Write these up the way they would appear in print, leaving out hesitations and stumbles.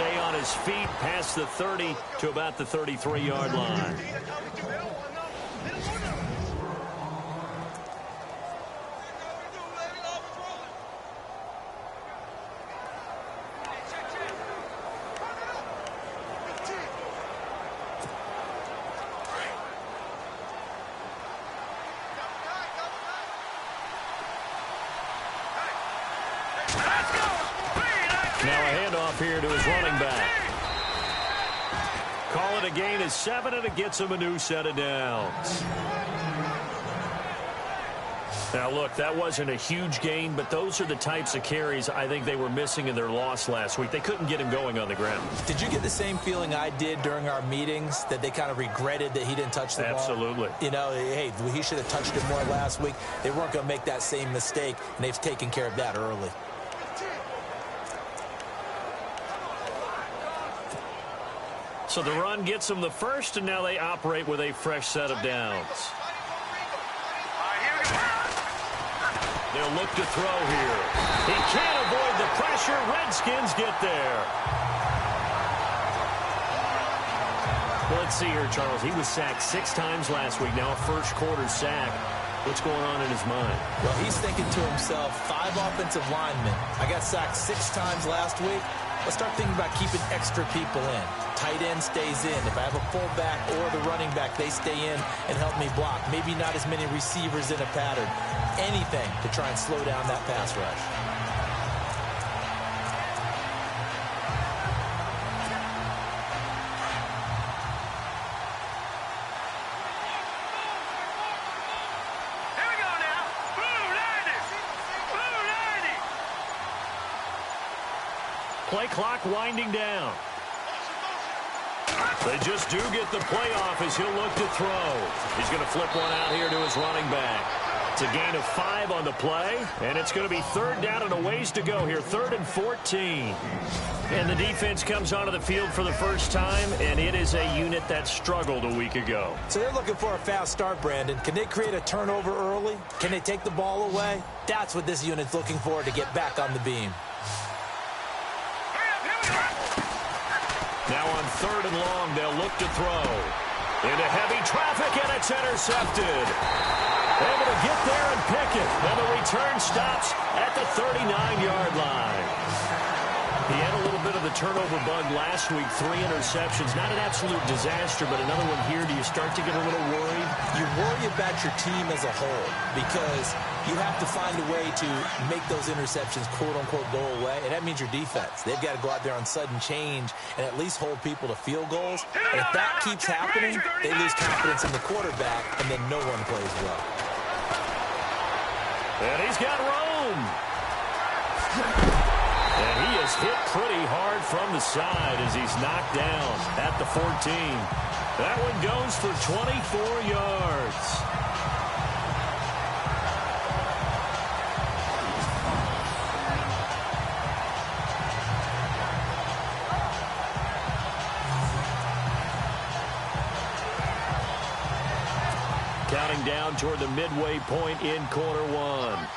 Stay on his feet past the 30 to about the 33-yard line. Now a handoff here to his running back. Call it a gain of 7, and it gets him a new set of downs. Now, look, that wasn't a huge gain, but those are the types of carries I think they were missing in their loss last week. They couldn't get him going on the ground. Did you get the same feeling I did during our meetings, that they kind of regretted that he didn't touch the ball? Absolutely. You know, hey, he should have touched it more last week. They weren't going to make that same mistake, and they've taken care of that early. So the run gets them the first, and now they operate with a fresh set of downs. They'll look to throw here. He can't avoid the pressure. Redskins get there. Well, let's see here, Charles. He was sacked 6 times last week. Now a first-quarter sack. What's going on in his mind? Well, he's thinking to himself, 5 offensive linemen. I got sacked 6 times last week. Let's start thinking about keeping extra people in. Tight end stays in. If I have a fullback or the running back, they stay in and help me block. Maybe not as many receivers in a pattern. Anything to try and slow down that pass rush. Play clock winding down. They just do get the play off as he'll look to throw. He's going to flip one out here to his running back. It's a gain of 5 on the play, and it's going to be 3rd down and a ways to go here, 3rd and 14. And the defense comes onto the field for the first time, and it is a unit that struggled a week ago. So they're looking for a fast start, Brandon. Can they create a turnover early? Can they take the ball away? That's what this unit's looking for to get back on the beam. Now on 3rd and long, they'll look to throw. Into heavy traffic, and it's intercepted. Able to get there and pick it. And the return stops at the 39-yard line. He had a little bit of the turnover bug last week, 3 interceptions. Not an absolute disaster, but another one here. Do you start to get a little worried? You worry about your team as a whole because you have to find a way to make those interceptions, quote-unquote, go away, and that means your defense. They've got to go out there on sudden change and at least hold people to field goals. And if that keeps happening, they lose confidence in the quarterback, and then no one plays well. And he's got room. And he is hit pretty hard from the side as he's knocked down at the 14. That one goes for 24 yards. Counting down toward the midway point in quarter 1.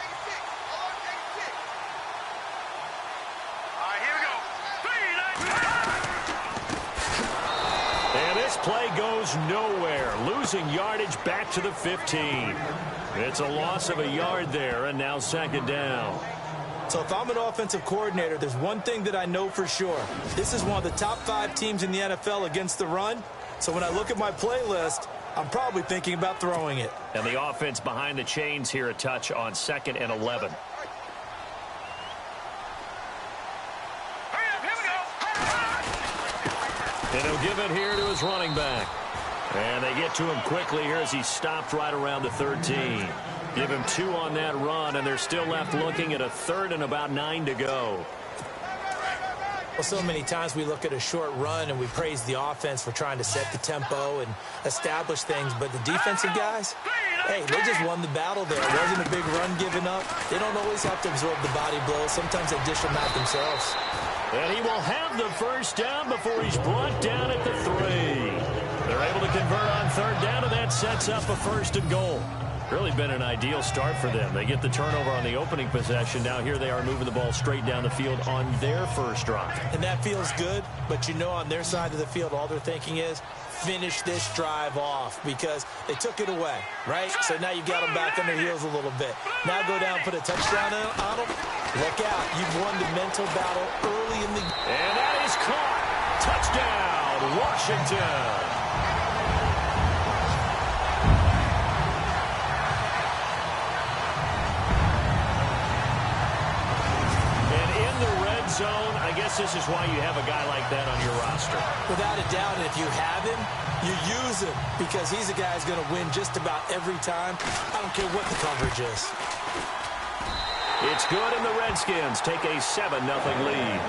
Play goes nowhere, losing yardage back to the 15. It's a loss of a yard there, and now 2nd down. So if I'm an offensive coordinator, there's one thing that I know for sure. This is one of the top 5 teams in the NFL against the run. So when I look at my playlist, I'm probably thinking about throwing it. And the offense behind the chains here, a touch on 2nd and 11. And he'll give it here to his running back. And they get to him quickly here as he stopped right around the 13. Give him 2 on that run, and they're still left looking at a 3rd and about 9 to go. Well, so many times we look at a short run and we praise the offense for trying to set the tempo and establish things, but the defensive guys, hey, they just won the battle there. It wasn't a big run given up. They don't always have to absorb the body blows. Sometimes they dish them out themselves. And he will have the first down before he's brought down at the 3. They're able to convert on 3rd down, and that sets up a 1st and goal. Really been an ideal start for them. They get the turnover on the opening possession. Now here they are moving the ball straight down the field on their first drive. And that feels good, but you know on their side of the field, all they're thinking is, finish this drive off because they took it away, right? So now you've got them back on their heels a little bit. Now go down, put a touchdown on them. Look out. You've won the mental battle early in the game. And that is caught. Touchdown, Washington. Zone, I guess this is why you have a guy like that on your roster. Without a doubt, and if you have him, you use him because he's a guy who's going to win just about every time. I don't care what the coverage is. It's good, and the Redskins take a 7-0 lead.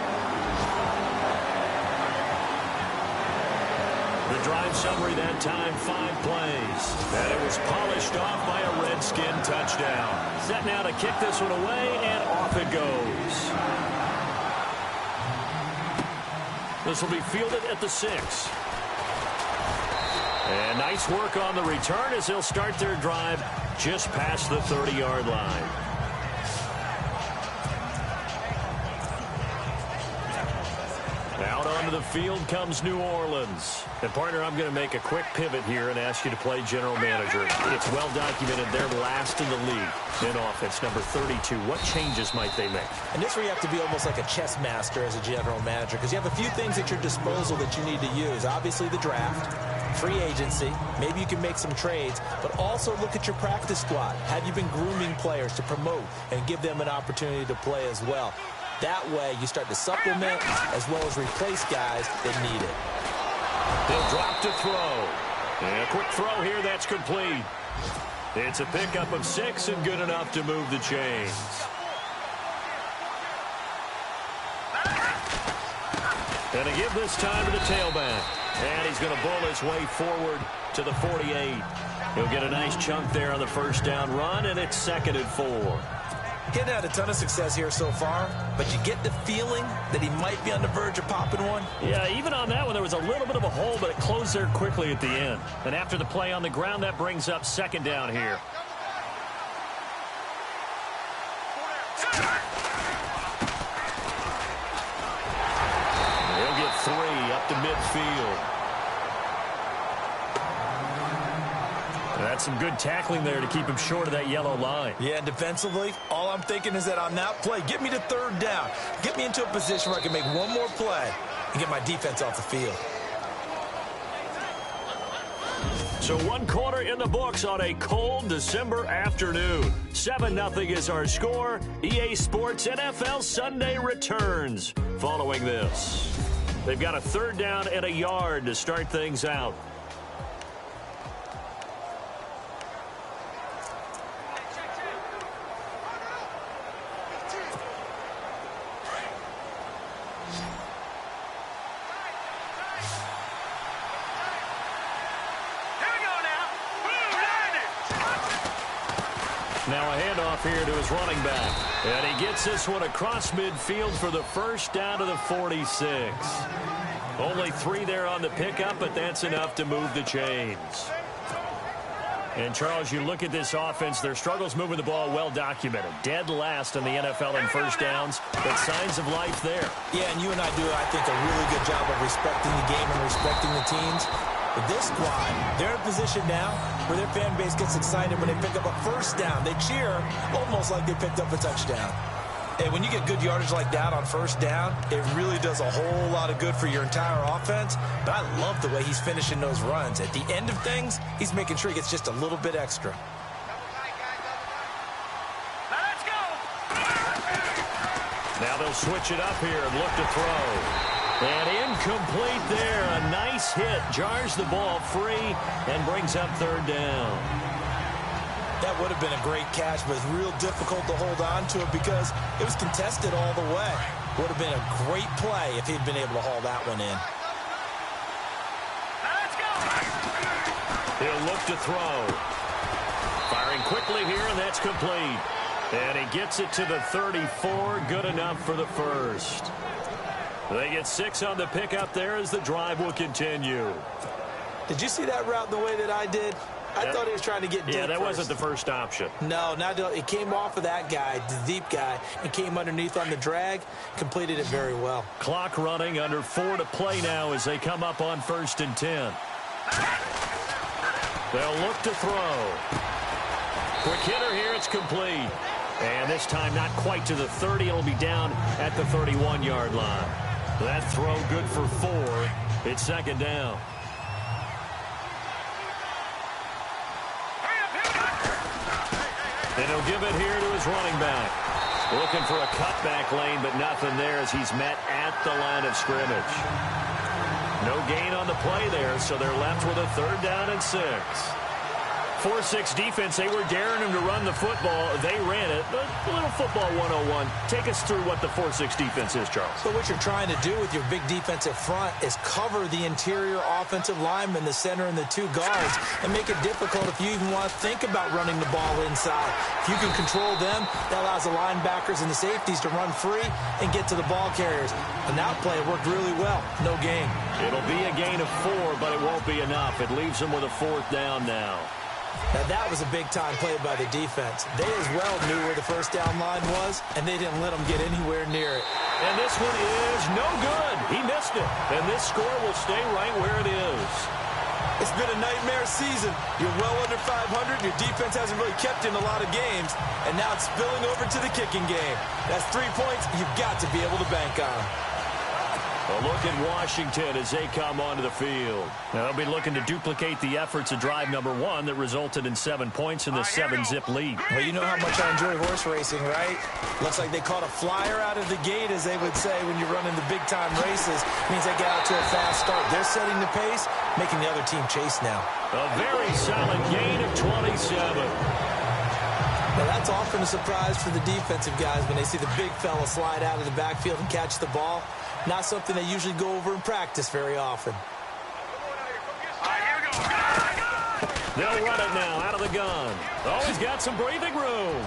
The drive summary that time, 5 plays. And it was polished off by a Redskin touchdown. Set now to kick this one away, and off it goes. This will be fielded at the 6. And nice work on the return as they'll start their drive just past the 30-yard line. Out onto the field comes New Orleans. And, partner, I'm going to make a quick pivot here and ask you to play general manager. It's well documented they're last in the league in offense, number 32. What changes might they make? And this is where you have to be almost like a chess master as a general manager because you have a few things at your disposal that you need to use. Obviously, the draft, free agency. Maybe you can make some trades, but also look at your practice squad. Have you been grooming players to promote and give them an opportunity to play as well? That way, you start to supplement as well as replace guys that need it. They'll drop to throw. And a quick throw here, that's complete. It's a pickup of 6 and good enough to move the chains. And a give this time to the tailback. And he's going to bull his way forward to the 48. He'll get a nice chunk there on the first down run, and it's 2nd and 4. Getting had a ton of success here so far, but you get the feeling that he might be on the verge of popping one. Yeah, even on that one, there was a little bit of a hole, but it closed there quickly at the end. And after the play on the ground, that brings up 2nd down here. He'll get 3 up to midfield. That's some good tackling there to keep him short of that yellow line. Yeah, defensively, all I'm thinking is that on that play, get me to 3rd down. Get me into a position where I can make one more play and get my defense off the field. So 1 quarter in the books on a cold December afternoon. 7-0 is our score. EA Sports NFL Sunday returns following this. They've got a 3rd down and a yard to start things out. Now a handoff here to his running back. And he gets this one across midfield for the first down to the 46. Only 3 there on the pickup, but that's enough to move the chains. And, Charles, you look at this offense, their struggles moving the ball well documented. Dead last in the NFL in first downs, but signs of life there. Yeah, and you and I do, I think, a really good job of respecting the game and respecting the teams. But this squad, they're in a position now where their fan base gets excited when they pick up a first down. They cheer almost like they picked up a touchdown. And when you get good yardage like that on first down, it really does a whole lot of good for your entire offense. But I love the way he's finishing those runs. At the end of things, he's making sure he gets just a little bit extra. Now they'll switch it up here and look to throw. And incomplete there. A nice hit. Jars the ball free and brings up 3rd down. That would have been a great catch, but it's real difficult to hold on to it because it was contested all the way. Would have been a great play if he'd been able to haul that one in. He'll look to throw. Firing quickly here, and that's complete. And he gets it to the 34. Good enough for the first. They get 6 on the pickup there as the drive will continue. Did you see that route the way that I did? I thought he was trying to get deep. Yeah, that first. wasn't the first option. No, it came off of that guy, the deep guy, and came underneath on the drag, completed it very well. Clock running, under 4 to play now as they come up on 1st and 10. They'll look to throw. Quick hitter here, it's complete. And this time not quite to the 30. It'll be down at the 31-yard line. That throw good for 4. It's 2nd down. And he'll give it here to his running back. Looking for a cutback lane, but nothing there as he's met at the line of scrimmage. No gain on the play there, so they're left with a 3rd down and 6. 4-6 defense, they were daring him to run the football. They ran it. A little football 101. Take us through what the 4-6 defense is, Charles. So what you're trying to do with your big defensive front is cover the interior offensive linemen, the center and the 2 guards, and make it difficult if you even want to think about running the ball inside. If you can control them, that allows the linebackers and the safeties to run free and get to the ball carriers. And that play worked really well. No gain. It'll be a gain of 4, but it won't be enough. It leaves them with a 4th down now. Now, that was a big-time play by the defense. They as well knew where the 1st down line was, and they didn't let them get anywhere near it. And this one is no good. He missed it. And this score will stay right where it is. It's been a nightmare season. You're well under 500. Your defense hasn't really kept in a lot of games, and now it's spilling over to the kicking game. That's 3 points you've got to be able to bank on. A look at Washington as they come onto the field. They'll be looking to duplicate the efforts of drive number 1 that resulted in 7 points in the 7-zip lead. Well, you know how much I enjoy horse racing, right? Looks like they caught a flyer out of the gate, as they would say, when you're running the big-time races. It means they get out to a fast start. They're setting the pace, making the other team chase now. A very solid gain of 27. Now, that's often a surprise for the defensive guys when they see the big fella slide out of the backfield and catch the ball. Not something they usually go over in practice very often. They'll run it now out of the gun. Oh, he's got some breathing room.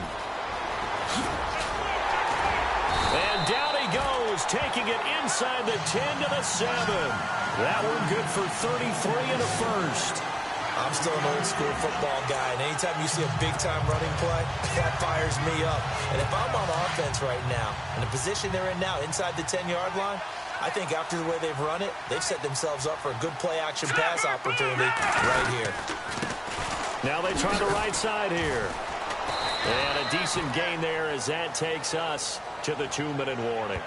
And down he goes, taking it inside the 10 to the 7. That one good for 33 and a 1st. I'm still an old-school football guy, and anytime you see a big-time running play, that fires me up. And if I'm on offense right now, in the position they're in now, inside the 10-yard line, I think after the way they've run it, they've set themselves up for a good play-action pass opportunity right here. Now they try the right side here. And a decent gain there as that takes us to the 2-minute warning.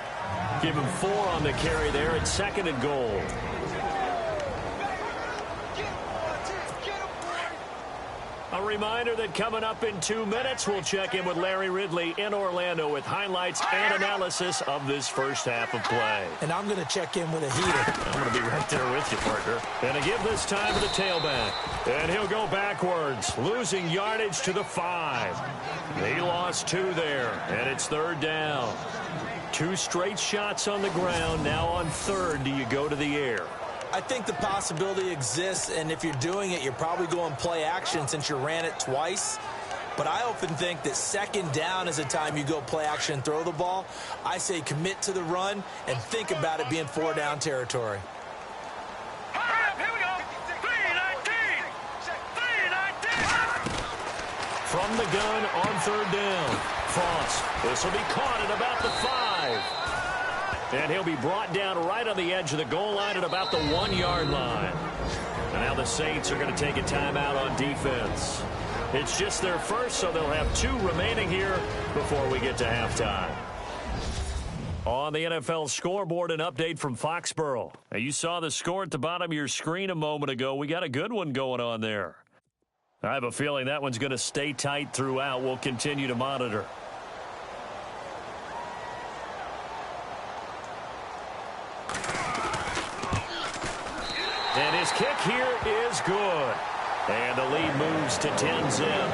Give him 4 on the carry there at 2nd and goal. A reminder that coming up in 2 minutes, we'll check in with Larry Ridley in Orlando with highlights and analysis of this first half of play. And I'm going to check in with a heater. I'm going to be right there with you, partner. And to give this time to the tailback. And he'll go backwards, losing yardage to the 5. They lost 2 there, and it's 3rd down. 2 straight shots on the ground. Now on 3rd, do you go to the air? I think the possibility exists, and if you're doing it, you're probably going play action since you ran it twice. But I often think that 2nd down is the time you go play action and throw the ball. I say commit to the run and think about it being 4-down territory. Here we go. 3-19. From the gun on 3rd down. Frost. This will be caught at about the 5. And he'll be brought down right on the edge of the goal line at about the 1-yard line. And now the Saints are going to take a timeout on defense. It's just their first, so they'll have 2 remaining here before we get to halftime. On the NFL scoreboard, an update from Foxborough. Now, you saw the score at the bottom of your screen a moment ago. We got a good one going on there. I have a feeling that one's going to stay tight throughout. We'll continue to monitor. And his kick here is good. And the lead moves to 10-zip.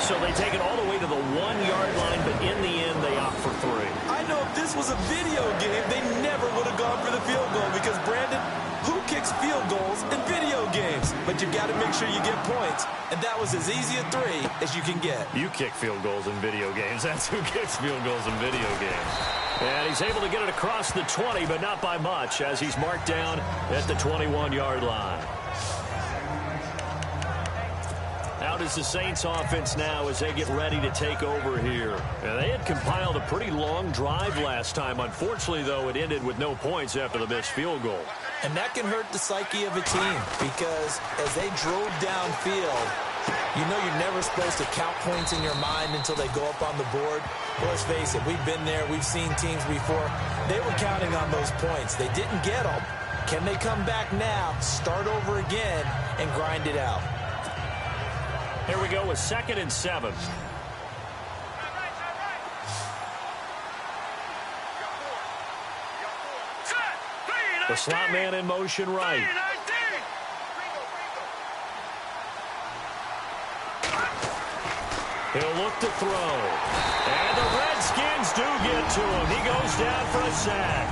So they take it all the way to the 1-yard line, but in the end, they opt for 3. I know if this was a video game, they never would have gone for the field goal because, Brandon, who kicks field goals in video games? But you've got to make sure you get points. And that was as easy a 3 as you can get. You kick field goals in video games. That's who kicks field goals in video games. And he's able to get it across the 20, but not by much, as he's marked down at the 21-yard line. timeout is the Saints offense now as they get ready to take over here. And they had compiled a pretty long drive last time. Unfortunately, though, it ended with no points after the missed field goal. And that can hurt the psyche of a team because as they drove downfield, you know you're never supposed to count points in your mind until they go up on the board. Well, let's face it, we've been there. We've seen teams before. They were counting on those points. They didn't get them. Can they come back now, start over again, and grind it out? Here we go with 2nd and 7. The slot man in motion right. He'll look to throw. And the Redskins do get to him. He goes down for a sack.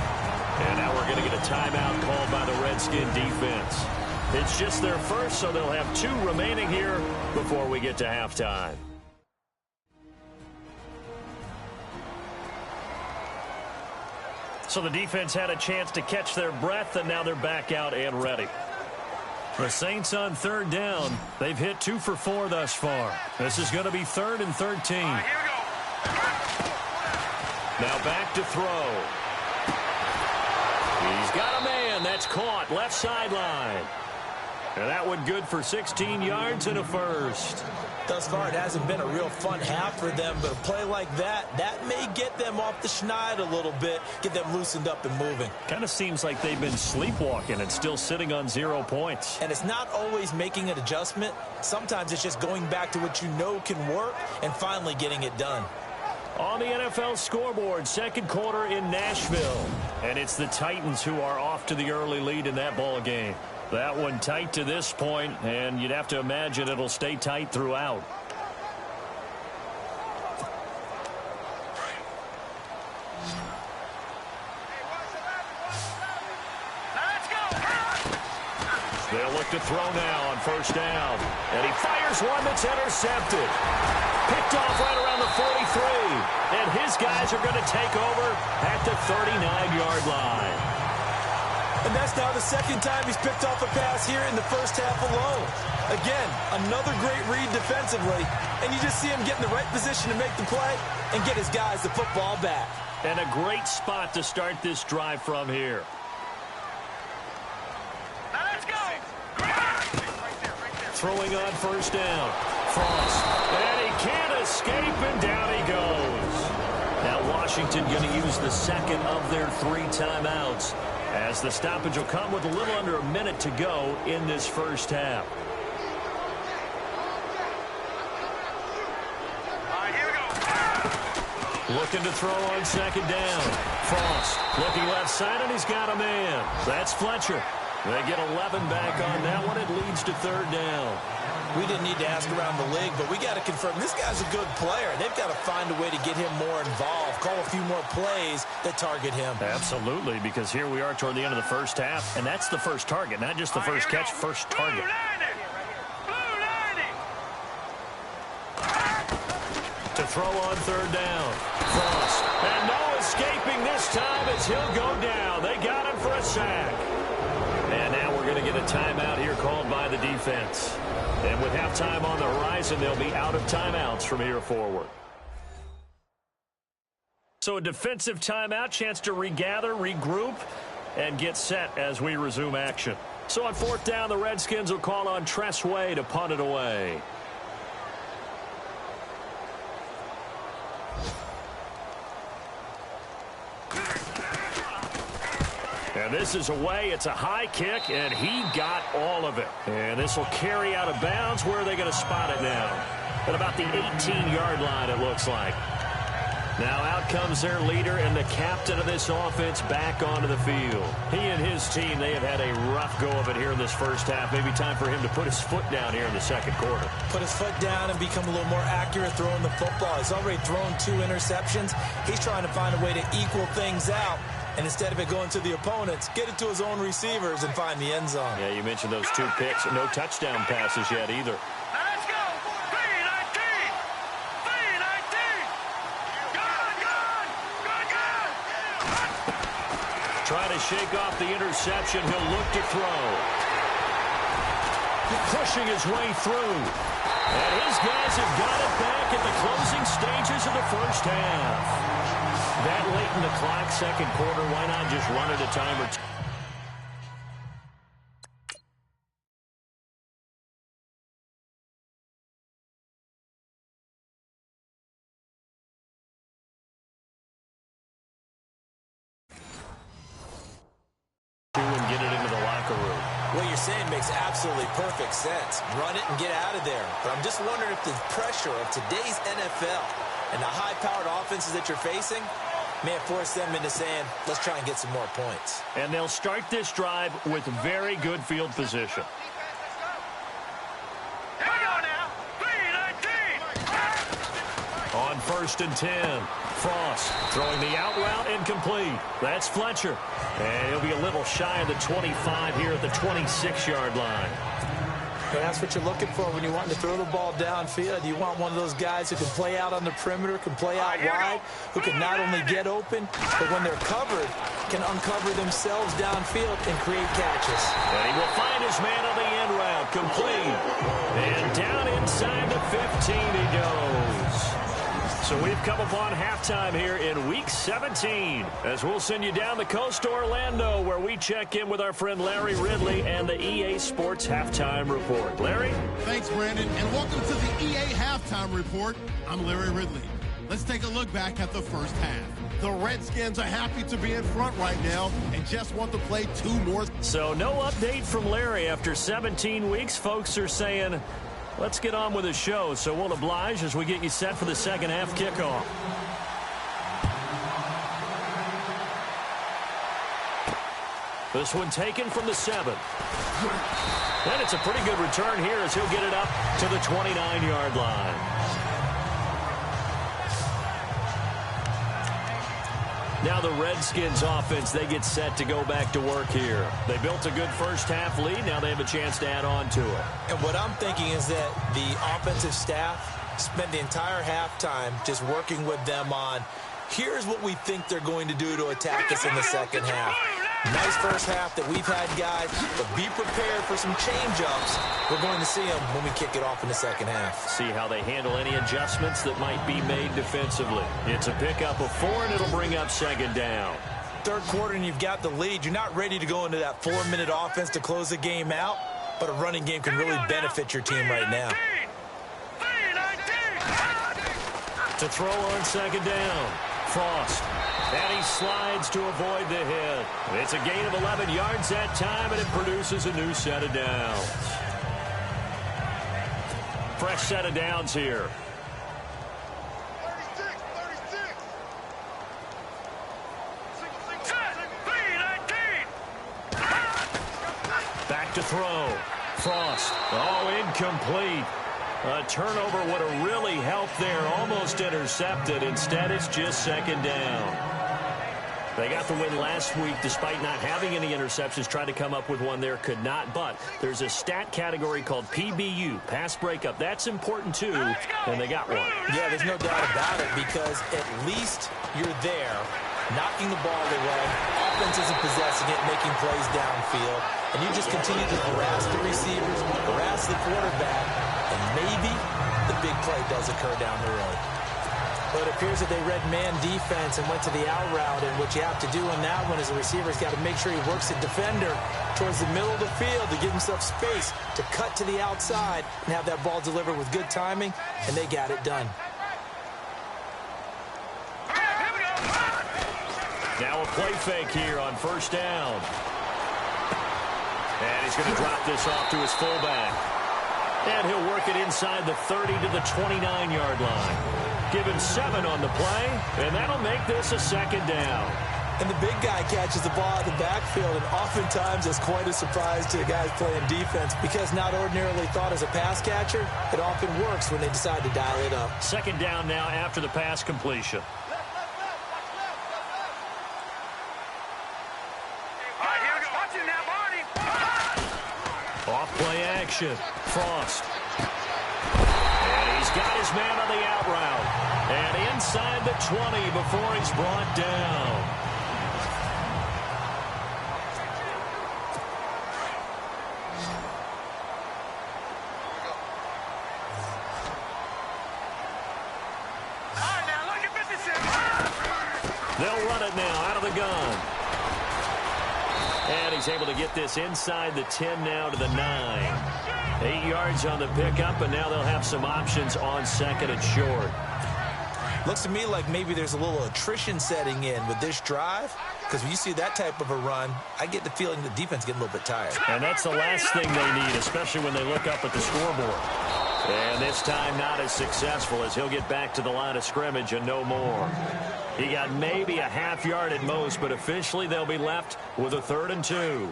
And now we're going to get a timeout called by the Redskin defense. It's just their first, so they'll have 2 remaining here before we get to halftime. So the defense had a chance to catch their breath, and now they're back out and ready. The Saints on 3rd down. They've hit 2 for 4 thus far. This is going to be 3rd and 13. Here we go. Now back to throw. He's got a man. That's caught. Left sideline. And that one good for 16 yards and a first. Thus far, it hasn't been a real fun half for them, but a play like that may get them off the schneid a little bit, get them loosened up and moving. Kind of seems like they've been sleepwalking and still sitting on 0 points. And it's not always making an adjustment. Sometimes it's just going back to what you know can work and finally getting it done. On the NFL scoreboard, 2nd quarter in Nashville. And it's the Titans who are off to the early lead in that ball game. That one tight to this point, and you'd have to imagine it'll stay tight throughout. They'll look to throw now on 1st down. And he fires one that's intercepted. Picked off right around the 43. And his guys are going to take over at the 39-yard line. And that's now the 2nd time he's picked off a pass here in the first half alone. Again, another great read defensively. And you just see him get in the right position to make the play and get his guys the football back. And a great spot to start this drive from here. Now let's go. Throwing on 1st down. Frost. And he can't escape, and down he goes. Now Washington going to use the 2nd of their 3 timeouts, as the stoppage will come with a little under a minute to go in this first half. All right, here we go. Looking to throw on 2nd down. Frost looking left side, and he's got a man. That's Fletcher. They get 11 back on that one. It leads to 3rd down. We didn't need to ask around the league, but we got to confirm this guy's a good player. They've got to find a way to get him more involved, call a few more plays that target him. Absolutely, because here we are toward the end of the first half, and that's the first target, not just the first catch, first target. Blue 90. To throw on 3rd down. Frost. And no escaping this time as he'll go down. They got him for a sack. And now we're going to get a timeout here called by the defense. And with halftime on the horizon, they'll be out of timeouts from here forward. So a defensive timeout, chance to regather, regroup, and get set as we resume action. So on 4th down, the Redskins will call on Tress Way to punt it away. And this is away. It's a high kick, and he got all of it. And this will carry out of bounds. Where are they going to spot it now? At about the 18-yard line, it looks like. Now out comes their leader and the captain of this offense back onto the field. He and his team, they have had a rough go of it here in this first half. Maybe time for him to put his foot down here in the 2nd quarter. Put his foot down and become a little more accurate throwing the football. He's already thrown 2 interceptions. He's trying to find a way to equal things out. And instead of it going to the opponents, get it to his own receivers and find the end zone. Yeah, you mentioned those 2 picks. No touchdown passes yet either. Now let's go. 319. 319. Good. Trying to shake off the interception. He'll look to throw. Pushing his way through. And his guys have got it back at the closing stages of the first half. That late in the clock, second quarter, why not just run at a time or two? And get it into the locker room. What you're saying makes absolutely perfect sense. Run it and get out of there. But I'm just wondering if the pressure of today's NFL and the high-powered offenses that you're facing may have forced them into saying, let's try and get some more points. And they'll start this drive with very good field position. Here we go now. B19. On 1st and 10, Frost throwing the out route incomplete. That's Fletcher. And he'll be a little shy of the 25 here at the 26-yard line. And that's what you're looking for when you want to throw the ball downfield. You want one of those guys who can play out on the perimeter, can play out wide, who can not only get open, but when they're covered, can uncover themselves downfield and create catches. And he will find his man on the end route, complete. And down inside the 15 he goes. So we've come upon halftime here in Week 17 as we'll send you down the coast to Orlando where we check in with our friend Larry Ridley and the EA Sports Halftime Report. Larry? Thanks, Brandon, and welcome to the EA Halftime Report. I'm Larry Ridley. Let's take a look back at the first half. The Redskins are happy to be in front right now and just want to play 2 more. So no update from Larry after 17 weeks. Folks are saying, let's get on with the show, so we'll oblige as we get you set for the second half kickoff. This one taken from the 7. And it's a pretty good return here as he'll get it up to the 29-yard line. Now the Redskins offense, they get set to go back to work here. They built a good first half lead. Now they have a chance to add on to it. And what I'm thinking is that the offensive staff spent the entire halftime just working with them on, here's what we think they're going to do to attack us in the second half. Nice first half that we've had, guys, but be prepared for some change-ups. We're going to see them when we kick it off in the second half. See how they handle any adjustments that might be made defensively. It's a pickup of 4, and it'll bring up second down. Third quarter, and you've got the lead. You're not ready to go into that 4-minute offense to close the game out, but a running game can really benefit your team right now. To throw on second down, Frost. And he slides to avoid the hit. It's a gain of 11 yards that time, and it produces a new set of downs. Fresh set of downs here. 36. Back to throw. Frost. Oh, incomplete. A turnover would have really helped there. Almost intercepted. Instead, it's just second down. They got the win last week despite not having any interceptions. Tried to come up with one there, could not. But there's a stat category called PBU, pass breakup. That's important too, and they got one. Yeah, there's no doubt about it because at least you're there, knocking the ball away. Offense isn't possessing it, making plays downfield. And you just continue to harass the receivers, harass the quarterback, and maybe the big play does occur down the road. But it appears that they read man defense and went to the out route, and what you have to do on that one is the receiver's got to make sure he works the defender towards the middle of the field to give himself space to cut to the outside and have that ball delivered with good timing, and they got it done. Now a play fake here on first down. And he's going to drop this off to his fullback. And he'll work it inside the 30 to the 29-yard line. Give him 7 on the play, and that'll make this a second down. And the big guy catches the ball out of the backfield, and oftentimes it's quite a surprise to the guys playing defense because not ordinarily thought as a pass catcher, it often works when they decide to dial it up. Second down now after the pass completion. All right, here we go. Watch it now, Barney. Off play action. Frost. And he's got his man on the out route. And inside the 20 before he's brought down. They'll run it now out of the gun. And he's able to get this inside the 10 now to the 9. 8 yards on the pickup, and now they'll have some options on second and short. Looks to me like maybe there's a little attrition setting in with this drive, because when you see that type of a run, I get the feeling the defense getting a little bit tired. And that's the last thing they need, especially when they look up at the scoreboard. And this time not as successful, as he'll get back to the line of scrimmage and no more. He got maybe a half yard at most, but officially they'll be left with a 3rd and 2.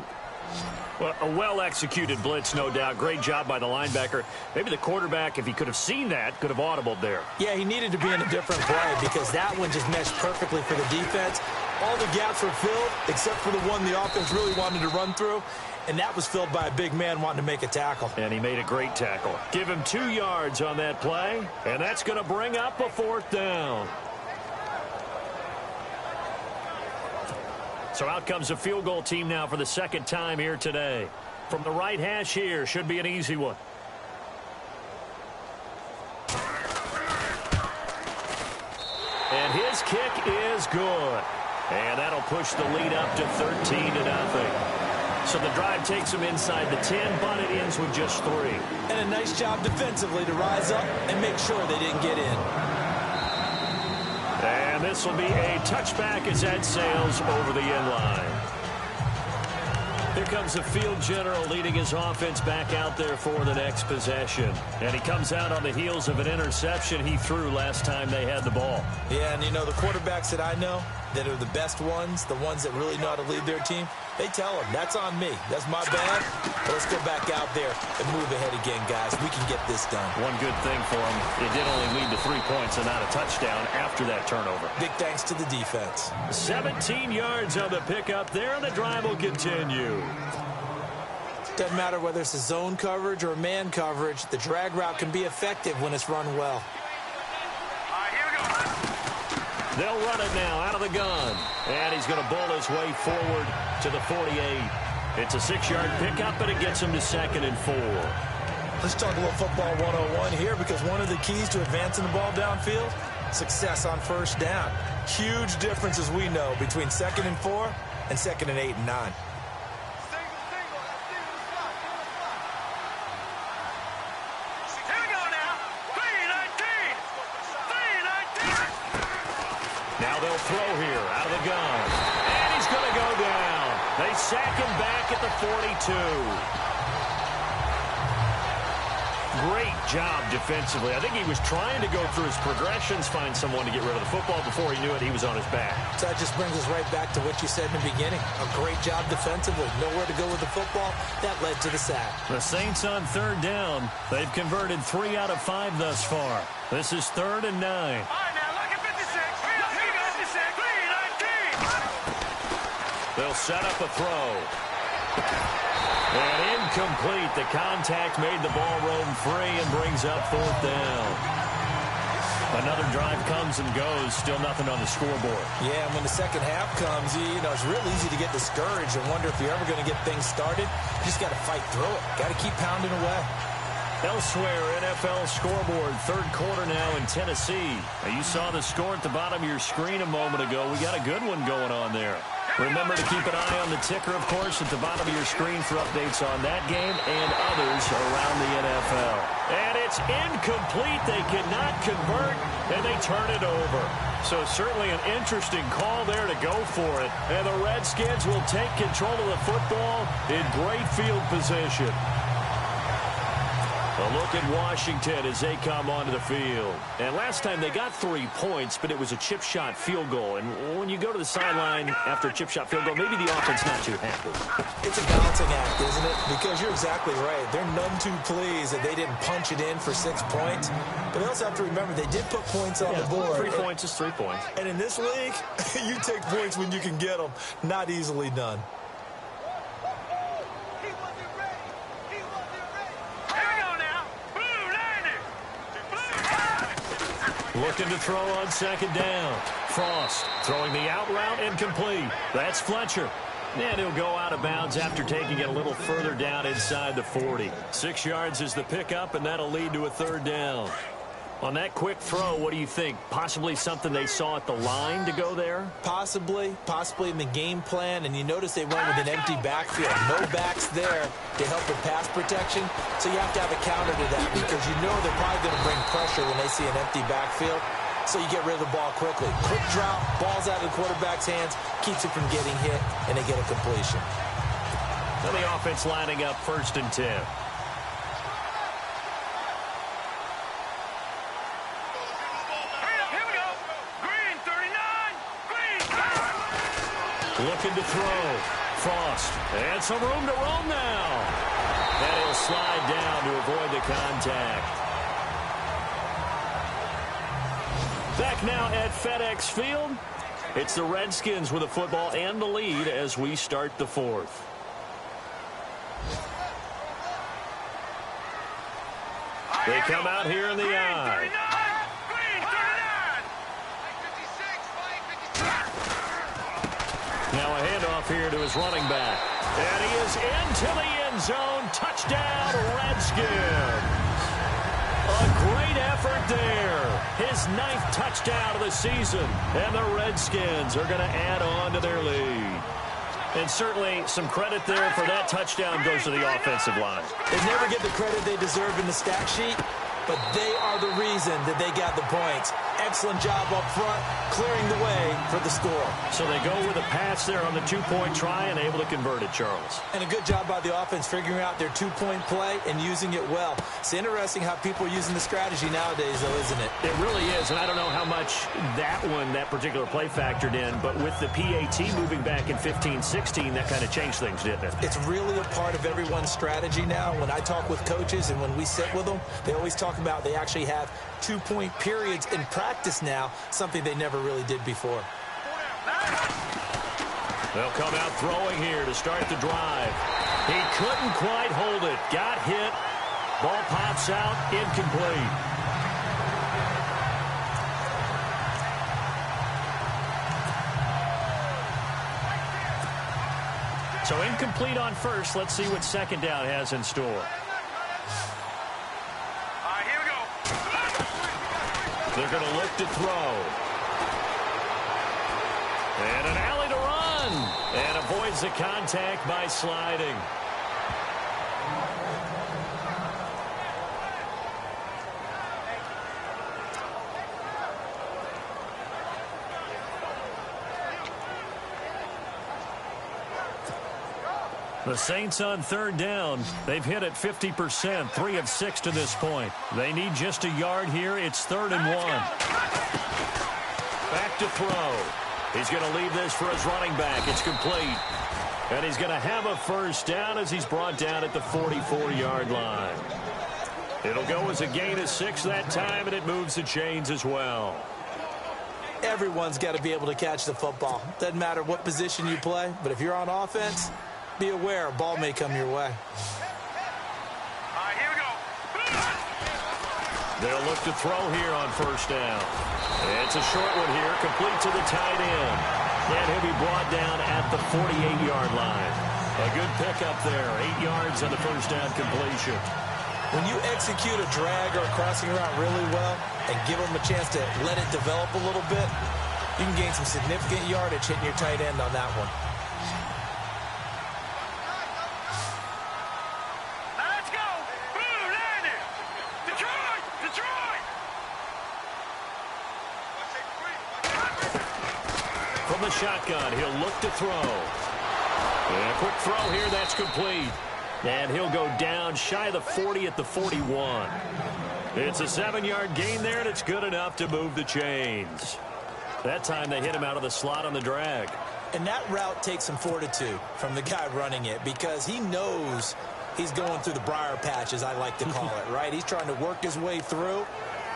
Well, a well-executed blitz, no doubt. Great job by the linebacker. Maybe the quarterback, if he could have seen that, could have audibled there. Yeah, he needed to be in a different play because that one just meshed perfectly for the defense. All the gaps were filled except for the one the offense really wanted to run through, and that was filled by a big man wanting to make a tackle. And he made a great tackle. Give him 2 yards on that play, and that's going to bring up a 4th down. So out comes a field goal team now for the 2nd time here today. From the right hash here, should be an easy one. And his kick is good. And that'll push the lead up to 13-0. So the drive takes them inside the 10, but it ends with just 3. And a nice job defensively to rise up and make sure they didn't get in. And this will be a touchback as that sails over the end line. Here comes the field general leading his offense back out there for the next possession. And he comes out on the heels of an interception he threw last time they had the ball. Yeah, and you know, the quarterbacks that I know that are the best ones, the ones that really know how to lead their team, they tell them, that's on me. That's my bad. But let's go back out there and move ahead again, guys. We can get this done. One good thing for him, it did only lead to 3 points and not a touchdown after that turnover. Big thanks to the defense. 17 yards on the pickup there, and the drive will continue. Doesn't matter whether it's a zone coverage or man coverage, the drag route can be effective when it's run well. All right, here we go. They'll run it now out of the gun. And he's going to bowl his way forward to the 48. It's a 6-yard pickup, but it gets him to 2nd and 4. Let's talk a little football 101 here, because one of the keys to advancing the ball downfield, success on 1st down. Huge difference, as we know, between 2nd and 4 and 2nd and 8 and 9. Throw here out of the gun. And he's going to go down. They sack him back at the 42. Great job defensively. I think he was trying to go through his progressions, find someone to get rid of the football. Before he knew it, he was on his back. So that just brings us right back to what you said in the beginning. A great job defensively. Nowhere to go with the football. That led to the sack. The Saints on 3rd down. They've converted 3 out of 5 thus far. This is 3rd and 9. They'll set up a throw. And incomplete. The contact made the ball roam free and brings up 4th down. Another drive comes and goes. Still nothing on the scoreboard. Yeah, and when the second half comes, you know, it's real easy to get discouraged and wonder if you're ever going to get things started. You just got to fight through it. Got to keep pounding away. Elsewhere, NFL scoreboard, 3rd quarter now in Tennessee. Now, you saw the score at the bottom of your screen a moment ago. We got a good one going on there. Remember to keep an eye on the ticker, of course, at the bottom of your screen for updates on that game and others around the NFL. And it's incomplete. They cannot convert, and they turn it over. So certainly an interesting call there to go for it. And the Redskins will take control of the football in great field position. A look at Washington as they come onto the field. And last time they got 3 points, but it was a chip shot field goal. And when you go to the sideline after a chip shot field goal, maybe the offense not too happy. It's a balancing act, isn't it? Because you're exactly right. They're none too pleased that they didn't punch it in for 6 points. But they also have to remember they did put points on the board. 3 points is 3 points. And in this league, you take points when you can get them. Not easily done. Looking to throw on 2nd down. Frost throwing the out route incomplete. That's Fletcher. And he'll go out of bounds after taking it a little further down inside the 40. 6 yards is the pickup, and that'll lead to a 3rd down. On that quick throw, what do you think? Possibly something they saw at the line to go there? Possibly in the game plan, and you notice they went with an empty backfield. No backs there to help with pass protection, so you have to have a counter to that because you know they're probably going to bring pressure when they see an empty backfield, so you get rid of the ball quickly. Quick drop, ball's out of the quarterback's hands, keeps it from getting hit, and they get a completion. So the offense lining up 1st and 10. Looking to throw. Frost. And some room to roam now. And he'll slide down to avoid the contact. Back now at FedEx Field. It's the Redskins with the football and the lead as we start the 4th. They come out here in the I. Now a handoff here to his running back. And he is into the end zone. Touchdown, Redskins. A great effort there. His 9th touchdown of the season. And the Redskins are going to add on to their lead. And certainly some credit there for that touchdown goes to the offensive line. They never get the credit they deserve in the stat sheet, but they are the reason that they got the points. Excellent job up front, clearing the way for the score. So they go with a pass there on the 2-point try and able to convert it, Charles. And a good job by the offense figuring out their 2-point play and using it well. It's interesting how people are using the strategy nowadays, though, isn't it? It really is, and I don't know how much that particular play factored in, but with the PAT moving back in 15-16, that kind of changed things, didn't it? It's really a part of everyone's strategy now. When I talk with coaches and when we sit with them, they always talk about they actually have 2-point periods in practice now, something they never really did before. They'll come out throwing here to start the drive. He couldn't quite hold it. Got hit. Ball pops out. Incomplete. So incomplete on first. Let's see what second down has in store. They're going to look to throw. And an alley to run. And avoids the contact by sliding. The Saints on 3rd down. They've hit it 50%, 3 of 6 to this point. They need just a yard here. It's 3rd and 1. Back to throw. He's going to leave this for his running back. It's complete. And he's going to have a first down as he's brought down at the 44-yard line. It'll go as a gain of 6 that time, and it moves the chains as well. Everyone's got to be able to catch the football. Doesn't matter what position you play, but if you're on offense, be aware a ball may come your way. Here we go. They'll look to throw here on 1st down. It's a short one here, complete to the tight end. And he'll be brought down at the 48-yard line. A good pickup there, 8 yards on the 1st down completion. When you execute a drag or a crossing route really well and give them a chance to let it develop a little bit, you can gain some significant yardage hitting your tight end on that one. Let's go. Boom, landed. Detroit, Detroit. From the shotgun, he'll look to throw. And a quick throw here, that's complete. And he'll go down shy of the 40 at the 41. It's a 7-yard gain there, and it's good enough to move the chains. That time they hit him out of the slot on the drag. And that route takes some fortitude from the guy running it because he knows he's going through the briar patch, as I like to call it, right? He's trying to work his way through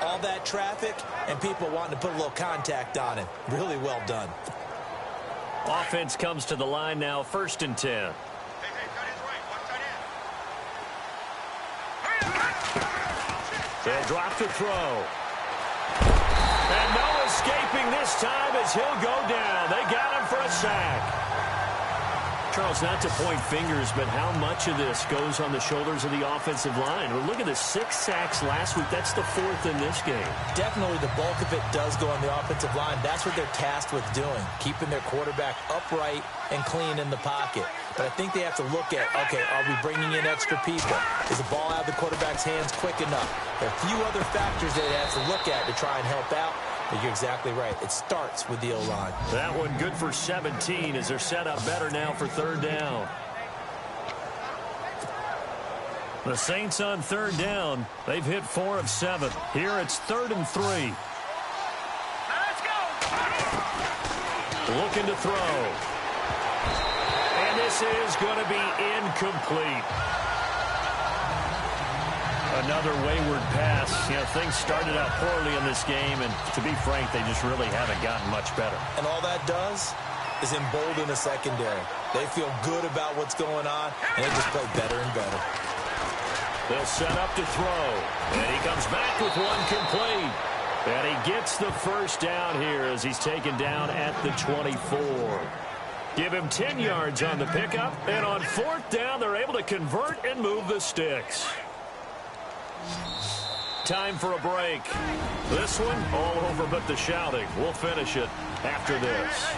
all that traffic and people wanting to put a little contact on him. Really well done. Offense comes to the line now, 1st and 10. They'll drop to throw. And no escaping this time as he'll go down. They got him for a sack. Charles, not to point fingers, but how much of this goes on the shoulders of the offensive line? Well, look at the 6 sacks last week. That's the 4th in this game. Definitely the bulk of it does go on the offensive line. That's what they're tasked with doing, keeping their quarterback upright and clean in the pocket. But I think they have to look at, okay, are we bringing in extra people? Is the ball out of the quarterback's hands quick enough? There are a few other factors that they have to look at to try and help out. But you're exactly right. It starts with the O-line. That one good for 17 as they're set up better now for 3rd down. The Saints on 3rd down. They've hit 4 of 7. Here it's 3rd and 3. Let's go. Looking to throw. And this is going to be incomplete. Another wayward pass. You know, things started out poorly in this game, and to be frank, they just really haven't gotten much better. And all that does is embolden the secondary. They feel good about what's going on, and they just play better and better. They'll set up to throw, and he comes back with one complete. And he gets the 1st down here as he's taken down at the 24. Give him 10 yards on the pickup, and on 4th down, they're able to convert and move the sticks. Time for a break. This one all over but the shouting. We'll finish it after this.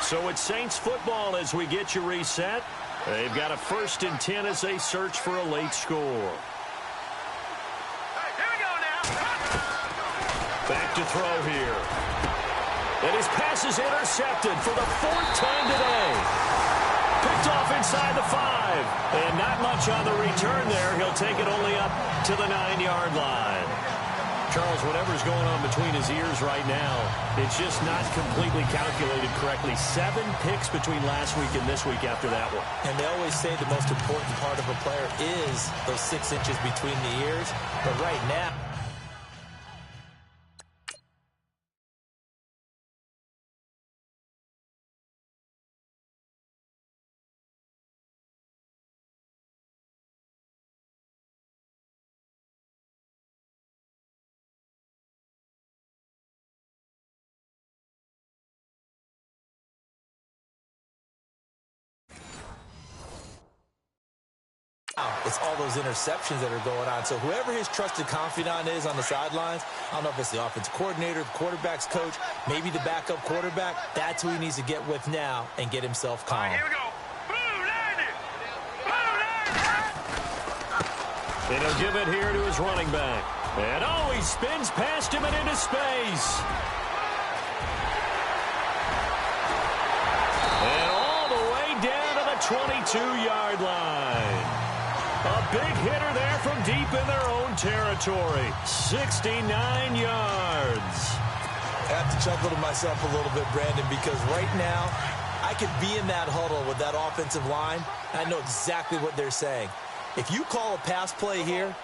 So it's Saints football as we get you reset. They've got a 1st and 10 as they search for a late score. Here we go now. Back to throw here. And his pass is intercepted for the 4th time today. Picked off inside the 5. And not much on the return there. He'll take it only up to the 9-yard line. Charles, whatever's going on between his ears right now, it's just not completely calculated correctly. 7 picks between last week and this week after that one. And they always say the most important part of a player is those 6 inches between the ears. But right now, it's all those interceptions that are going on. So whoever his trusted confidant is on the sidelines, I don't know if it's the offensive coordinator, the quarterback's coach, maybe the backup quarterback, that's who he needs to get with now and get himself calm. All right, here we go. Blue landed. And he'll give it here to his running back. And oh, he spins past him and into space. And all the way down to the 22-yard line. A big hitter there from deep in their own territory. 69 yards. I have to chuckle to myself a little bit, Brandon, because right now I could be in that huddle with that offensive line, and I know exactly what they're saying. If you call a pass play here,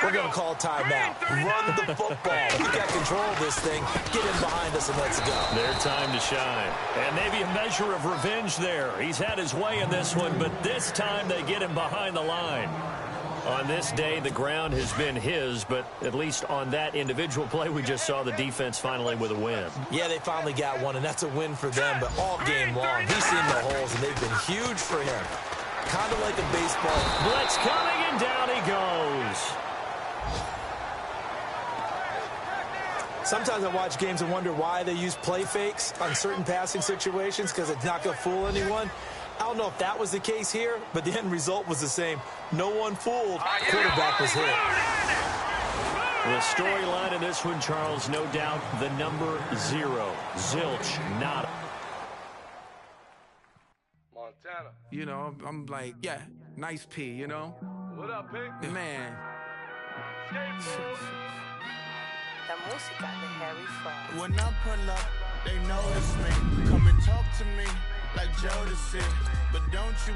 we're going to call a timeout. Run the football. We got control of this thing. Get in behind us and let's go. Their time to shine. And maybe a measure of revenge there. He's had his way in this one, but this time they get him behind the line. On this day, the ground has been his, but at least on that individual play, we just saw the defense finally with a win. Yeah, they finally got one, and that's a win for them, but all game long, he's seen the holes, and they've been huge for him. Kind of like a baseball. Blitz coming, and down he goes. Sometimes I watch games and wonder why they use play fakes on certain passing situations because it's not going to fool anyone. I don't know if that was the case here, but the end result was the same. No one fooled. Quarterback was hit. The storyline in this one, Charles, no doubt the number 0. Zilch, nada. Montana. You know, I'm like, yeah, nice P, you know? What up, Pig? Man. La música de Harry Fraud. When I pull up, they notice me. Come and talk to me like Jodeci. But don't you